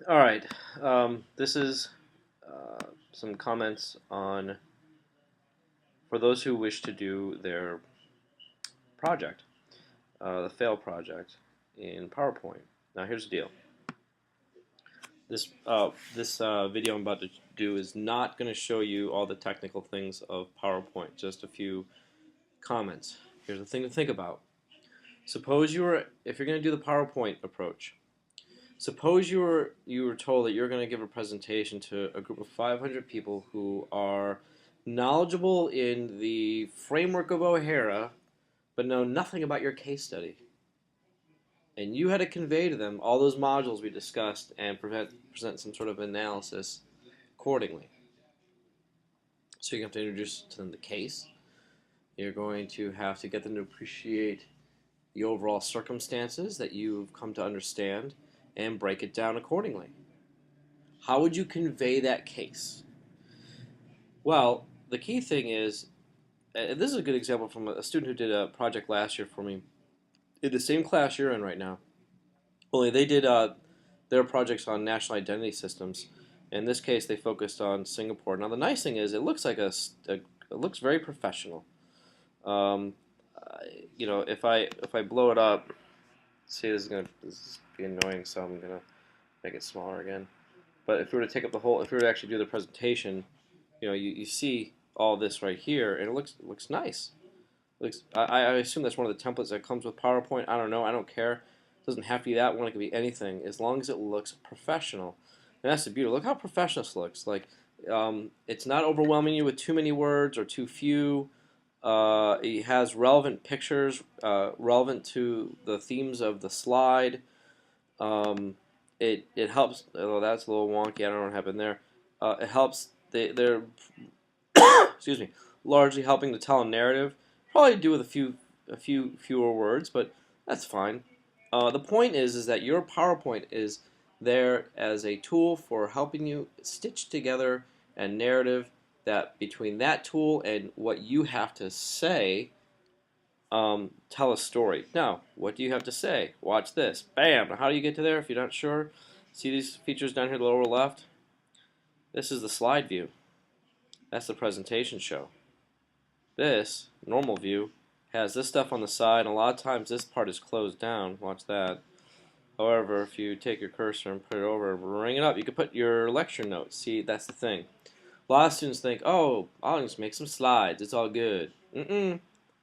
All right. This is some comments on for those who wish to do their project, the fail project in PowerPoint. Now, here's the deal. This video I'm about to do is not going to show you all the technical things of PowerPoint. Just a few comments. Here's the thing to think about. Suppose if you're going to do the PowerPoint approach. Suppose you were told that you're going to give a presentation to a group of 500 people who are knowledgeable in the framework of O'Hara, but know nothing about your case study. And you had to convey to them all those modules we discussed and present some sort of analysis accordingly. So you have to introduce to them the case. You're going to have to get them to appreciate the overall circumstances that you've come to understand and break it down accordingly. How would you convey that case? Well, the key thing is, and this is a good example from a student who did a project last year for me in the same class you're in right now. Only they did their projects on national identity systems. In this case, they focused on Singapore. Now, the nice thing is, it looks like it looks very professional. Um, if I blow it up, see, this is be annoying, so I'm gonna make it smaller again. But if we were to take up if we were to actually do the presentation, you see all this right here, and it looks nice. I assume that's one of the templates that comes with PowerPoint. I don't know. I don't care. It doesn't have to be that one. It can be anything, as long as it looks professional. And that's the beauty. Look how professional this looks. It's not overwhelming you with too many words or too few. It has relevant pictures, relevant to the themes of the slide. It helps. Oh, that's a little wonky. I don't know what happened there. It helps. They're excuse me, largely helping to tell a narrative. Probably do with a few fewer words, but that's fine. The point is that your PowerPoint is there as a tool for helping you stitch together a narrative that between that tool and what you have to say, tell a story. Now, what do you have to say? Watch this. Bam! How do you get to there if you're not sure? See these features down here in the lower left? This is the slide view. That's the presentation show. This, normal view, has this stuff on the side, and a lot of times this part is closed down. Watch that. However, if you take your cursor and put it over and bring it up, you can put your lecture notes. See, that's the thing. A lot of students think, oh, I'll just make some slides. It's all good.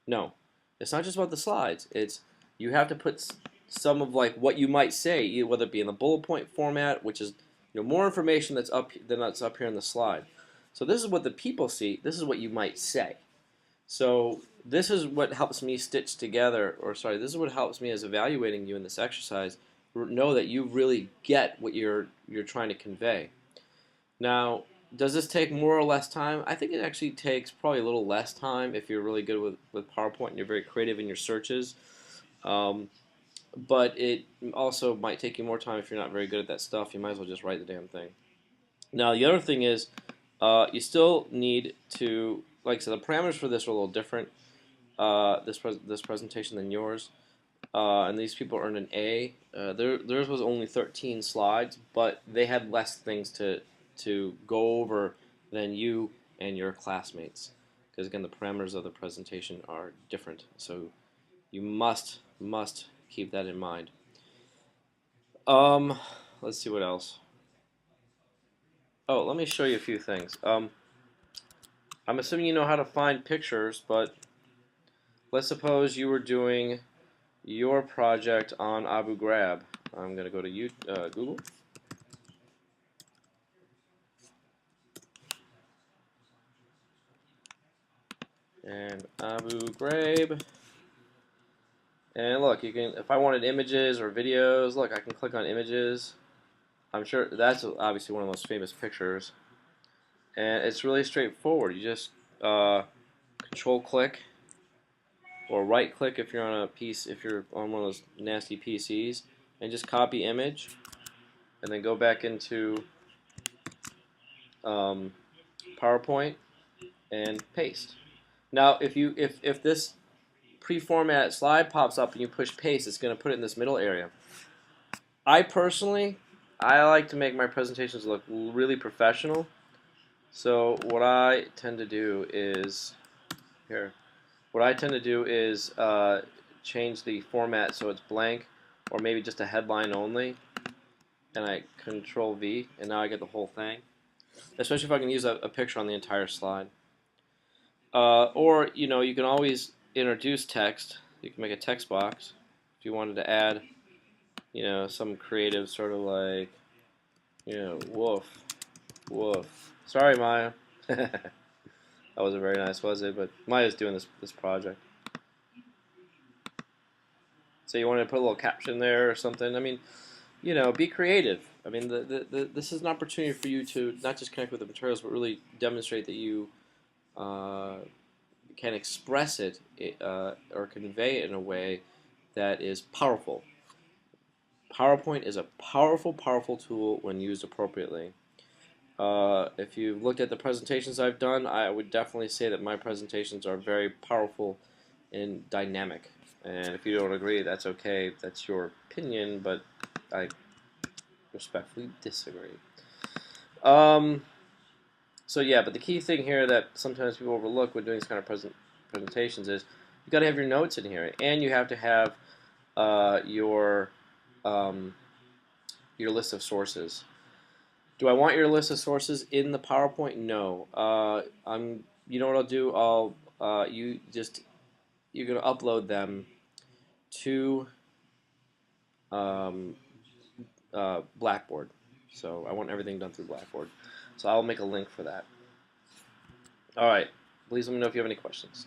No. It's not just about the slides. It's you have to put some of what you might say, whether it be in the bullet point format, which is more information that's up here in the slide. So this is what the people see. This is what you might say. So this is what helps me stitch together, this is what helps me as evaluating you in this exercise, know that you really get what you're trying to convey. Now, does this take more or less time? I think it actually takes probably a little less time if you're really good with PowerPoint and you're very creative in your searches. But it also might take you more time if you're not very good at that stuff. You might as well just write the damn thing. Now, the other thing is, you still need to, like I said, the parameters for this are a little different, this presentation than yours. And these people earned an A. Theirs was only 13 slides, but they had less things to go over than you and your classmates. Because again, the parameters of the presentation are different. So you must keep that in mind. Let's see what else. Oh, let me show you a few things. I'm assuming you know how to find pictures, but let's suppose you were doing your project on Abu Ghraib. I'm going to go to Google. And Abu Ghraib. And look, you can, if I wanted images or videos, look, I can click on images. I'm sure that's obviously one of the most famous pictures. And it's really straightforward. You just control click or right click if you're on if you're on one of those nasty PCs, and just copy image, and then go back into PowerPoint and paste. Now, if this pre-formatted slide pops up and you push paste, it's going to put it in this middle area. I personally I like to make my presentations look really professional. So what I tend to do is here. What I tend to do is change the format so it's blank, or maybe just a headline only, and I Control V, and now I get the whole thing. Especially if I can use a picture on the entire slide. Or you can always introduce text. You can make a text box if you wanted to add some creative sort of like woof, woof. Sorry, Maya. That wasn't very nice, was it? But Maya's doing this project. So you want to put a little caption there or something. I mean, be creative. I mean, this is an opportunity for you to not just connect with the materials, but really demonstrate that you can express it or convey it in a way that is powerful. PowerPoint is a powerful, powerful tool when used appropriately. If you've looked at the presentations I've done, I would definitely say that my presentations are very powerful and dynamic. And if you don't agree, that's okay. That's your opinion, but I respectfully disagree. So yeah, but the key thing here that sometimes people overlook when doing this kind of presentations is you got to have your notes in here, and you have to have your list of sources. Do I want your list of sources in the PowerPoint? No. You know what I'll do? You're gonna upload them to Blackboard. So I want everything done through Blackboard. So I'll make a link for that. All right. Please let me know if you have any questions.